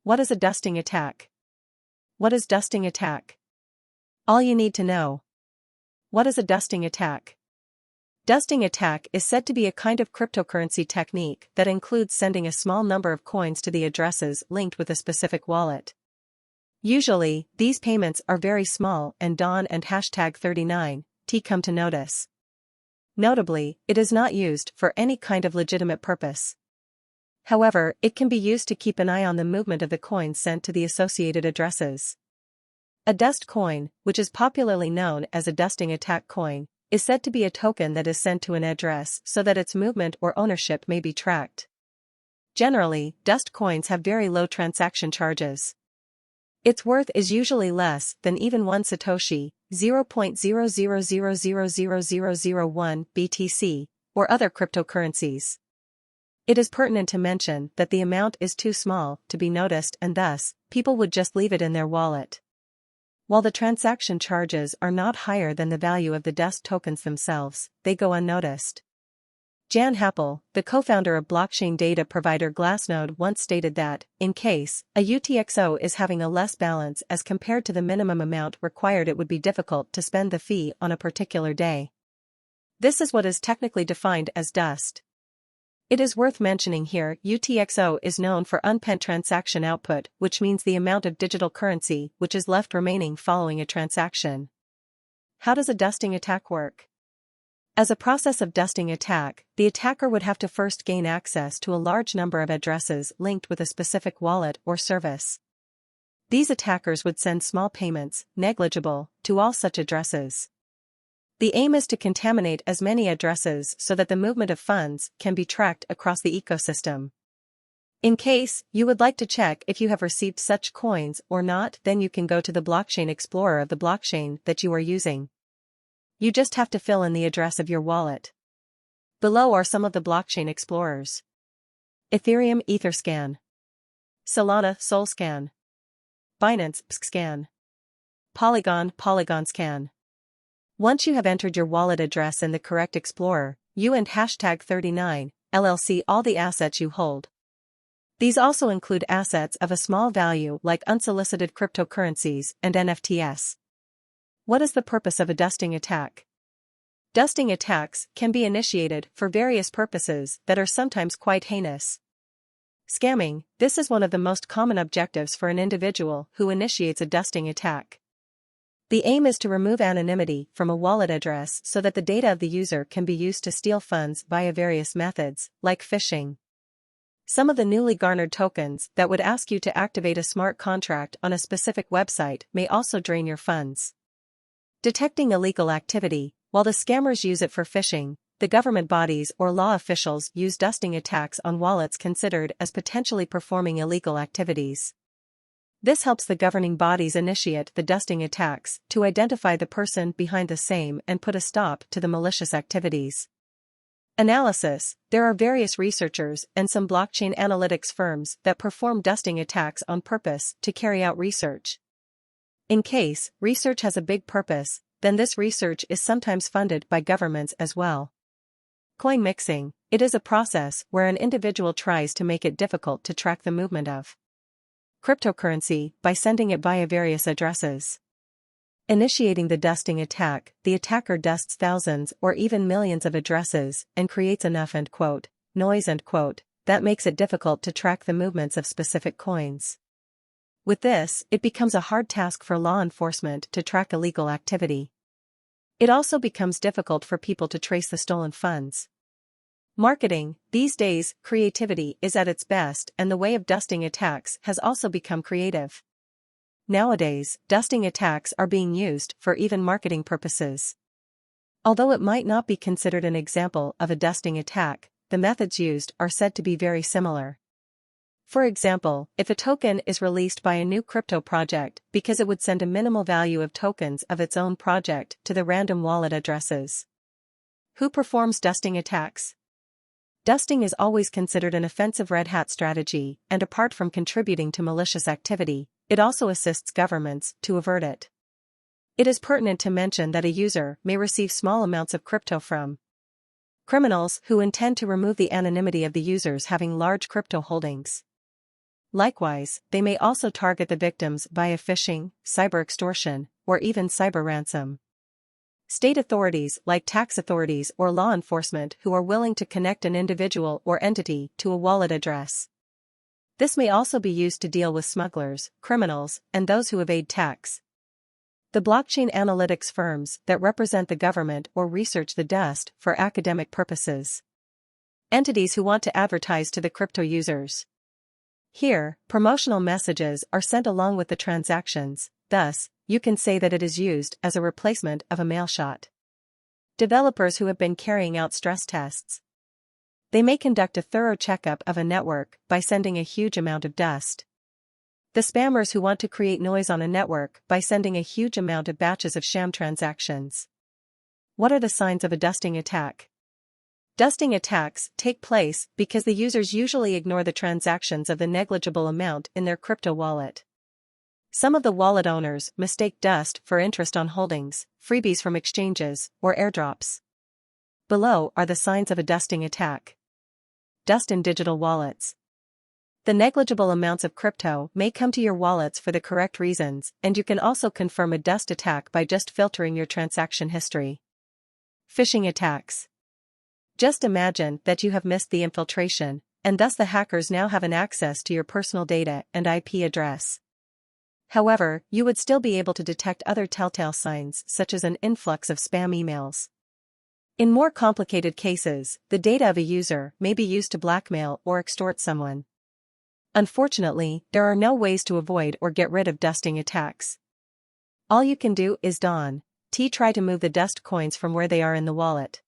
What is a dusting attack? What is dusting attack? All you need to know. What is a dusting attack? Dusting attack is said to be a kind of cryptocurrency technique that includes sending a small number of coins to the addresses linked with a specific wallet. Usually, these payments are very small and Don and #39T come to notice. Notably, it is not used for any kind of legitimate purpose. However, it can be used to keep an eye on the movement of the coins sent to the associated addresses. A dust coin, which is popularly known as a dusting attack coin, is said to be a token that is sent to an address so that its movement or ownership may be tracked. Generally, dust coins have very low transaction charges. Its worth is usually less than even 1 satoshi, 0.00000001 BTC, or other cryptocurrencies. It is pertinent to mention that the amount is too small to be noticed and thus, people would just leave it in their wallet. While the transaction charges are not higher than the value of the dust tokens themselves, they go unnoticed. Jan Happel, the co-founder of blockchain data provider Glassnode, once stated that, in case a UTXO is having a less balance as compared to the minimum amount required, it would be difficult to spend the fee on a particular day. This is what is technically defined as dust. It is worth mentioning here, UTXO is known for unpent transaction output, which means the amount of digital currency which is left remaining following a transaction. How does a dusting attack work? As a process of dusting attack, the attacker would have to first gain access to a large number of addresses linked with a specific wallet or service. These attackers would send small payments, negligible, to all such addresses. The aim is to contaminate as many addresses so that the movement of funds can be tracked across the ecosystem. In case you would like to check if you have received such coins or not, then you can go to the blockchain explorer of the blockchain that you are using. You just have to fill in the address of your wallet. Below are some of the blockchain explorers: Ethereum Etherscan, Solana Solscan, Binance Pscan, Polygon Polygonscan. Once you have entered your wallet address in the correct explorer, you and #39 LLC all the assets you hold. These also include assets of a small value like unsolicited cryptocurrencies and NFTs. What is the purpose of a dusting attack? Dusting attacks can be initiated for various purposes that are sometimes quite heinous. Scamming: this is one of the most common objectives for an individual who initiates a dusting attack. The aim is to remove anonymity from a wallet address so that the data of the user can be used to steal funds via various methods, like phishing. Some of the newly garnered tokens that would ask you to activate a smart contract on a specific website may also drain your funds. Detecting illegal activity: while the scammers use it for phishing, the government bodies or law officials use dusting attacks on wallets considered as potentially performing illegal activities. This helps the governing bodies initiate the dusting attacks to identify the person behind the same and put a stop to the malicious activities. Analysis: there are various researchers and some blockchain analytics firms that perform dusting attacks on purpose to carry out research. In case research has a big purpose, then this research is sometimes funded by governments as well. Coin mixing: it is a process where an individual tries to make it difficult to track the movement of cryptocurrency by sending it via various addresses. Initiating the dusting attack: the attacker dusts thousands or even millions of addresses and creates enough noise that makes it difficult to track the movements of specific coins. With this, it becomes a hard task for law enforcement to track illegal activity. It also becomes difficult for people to trace the stolen funds. Marketing: these days, creativity is at its best and the way of dusting attacks has also become creative. Nowadays, dusting attacks are being used for even marketing purposes. Although it might not be considered an example of a dusting attack, the methods used are said to be very similar. For example, if a token is released by a new crypto project because it would send a minimal value of tokens of its own project to the random wallet addresses. Who performs dusting attacks? Dusting is always considered an offensive red hat strategy, and apart from contributing to malicious activity, it also assists governments to avert it. It is pertinent to mention that a user may receive small amounts of crypto from criminals who intend to remove the anonymity of the users having large crypto holdings. Likewise, they may also target the victims via phishing, cyber extortion, or even cyber ransom. State authorities like tax authorities or law enforcement who are willing to connect an individual or entity to a wallet address. This may also be used to deal with smugglers, criminals, and those who evade tax. The blockchain analytics firms that represent the government or research the dust for academic purposes. Entities who want to advertise to the crypto users. Here, promotional messages are sent along with the transactions, thus, you can say that it is used as a replacement of a mailshot. Developers who have been carrying out stress tests. They may conduct a thorough checkup of a network by sending a huge amount of dust. The spammers who want to create noise on a network by sending a huge amount of batches of sham transactions. What are the signs of a dusting attack? Dusting attacks take place because the users usually ignore the transactions of the negligible amount in their crypto wallet. Some of the wallet owners mistake dust for interest on holdings, freebies from exchanges, or airdrops. Below are the signs of a dusting attack. Dust in digital wallets. The negligible amounts of crypto may come to your wallets for the correct reasons, and you can also confirm a dust attack by just filtering your transaction history. Phishing attacks. Just imagine that you have missed the infiltration, and thus the hackers now have an access to your personal data and IP address. However, you would still be able to detect other telltale signs such as an influx of spam emails. In more complicated cases, the data of a user may be used to blackmail or extort someone. Unfortunately, there are no ways to avoid or get rid of dusting attacks. All you can do is try to move the dust coins from where they are in the wallet.